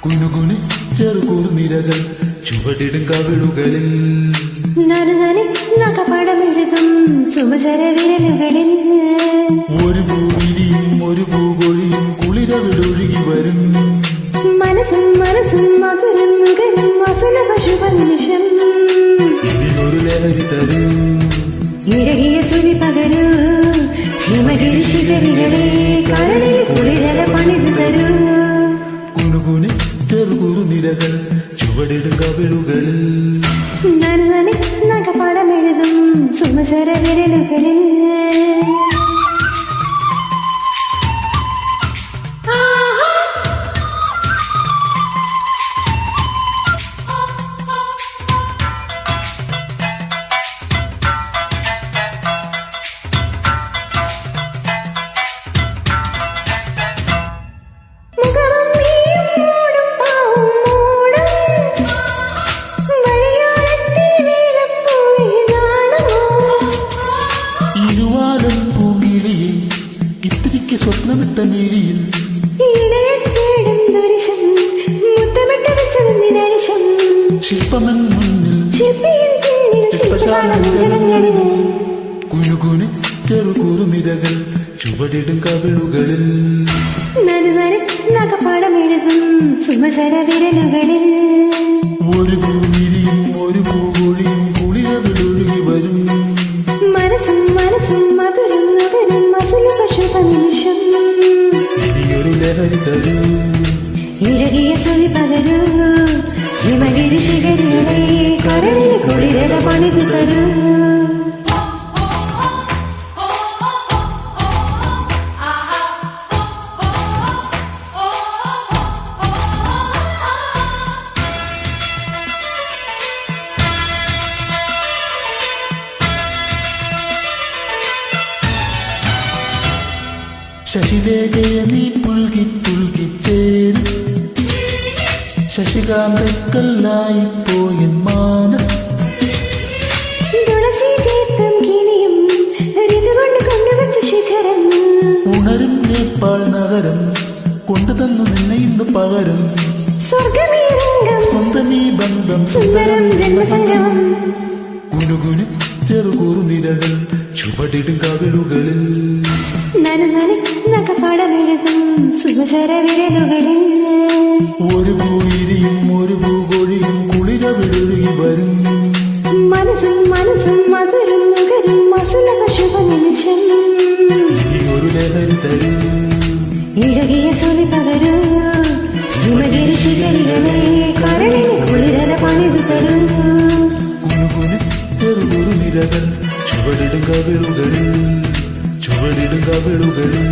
കുനുകുനി ചെറുകുറുനിരകൾ ചുവടിടും കവിളുകളിൽ നനുനനി നഖപടമെഴുതും സുമചര വിരലുകളിൽ ഒരു പൂവിരിയും ഒരു പൂകൊഴിയും കുളിരവിടൊഴുകി വരും മനസ്സും മനസ്സും മധുരം നുകരും വസന പശുപ നിമിഷം ഇതിനൊരു ലഹരി തരൂ ഇഴകിയ സുതി പകരൂ ഹിമഗിരി ശിഖരികളെ കരളിൽ കുളിരല പണിത് തരൂ കുനുകുനി ചെറുകുറുനിരകൾ ചുവടിടും കവിളുകളിൽ നനുനനി നഖപടമെഴുതും സുമചര വിരലുകളിൽ ഇരുവാലം പൂങ്കിളിയിൽ ഇത്തിരിക്ക് സ്വപ്നമിട്ട നീലിയിൽ ശില്പമൻ മുന്നിൽ കുനുകുനി ചെറുകുറുനിരകൾ ചുവടിടും കവിളുകളിൽ നഖപടമെഴുതും സുമചര വിരലുകളിൽ ഒരു പൂവിരിയും ഒരു പൂകൊഴിയും കുളിരവിടൊഴുകി വരും മനസ്സും മനസ്സും മധുരം നുകരും വസന പശുപ നിമിഷം ഇനിയൊരു ലഹരി തരൂ ഇഴകിയ സുതി പകരൂ ഹിമഗിരി ശിഖരികളെ കരളിൽ കുളിരല പണിത് തരൂ ശശിലേഖയ നീ പുൽകി പുൽകി ചേരും ശശികാന്തക്കല്ലായി പോയ മാനം തുളസീതീർത്ഥം കിണിയും ഋതുകൊണ്ട് കൊണ്ടുവച്ച ശിഖരം ഉണരും നേപ്പാൾ നഗരം കൊണ്ടുതന്നു നിന്നെ ഇന്ന് പകരം സ്വർഗമീ രംഗം സ്വന്തമീ ബന്ധം സുന്ദരം ജന്മസംഗമം കുനുകുനി ചെറുകുറുനിരകൾ ചുവടിടും കവിളുകളിൽ നനുനനി നഖപടമെഴുതും സുമചര വിരലുകളിൽ ഒരു പൂവിരിയും ഒരു പൂകൊഴിയും കുളിരവിടൊഴുകി വരും മനസ്സും മനസ്സും മധുരം നുകരും വസന പശുപ നിമിഷം ഇനിയൊരു ലഹരി തരൂ ഇഴകിയ സുതി പകരൂ ഹിമഗിരി ശിഖരികളെ കരളിൽ കുളിരല പണിത് തരൂ കുനുകുനി ചെറുകുറുനിരകൾ ചുവടിടും കവിളുകളിൽ ചുവടിടും കവിളുകളിൽ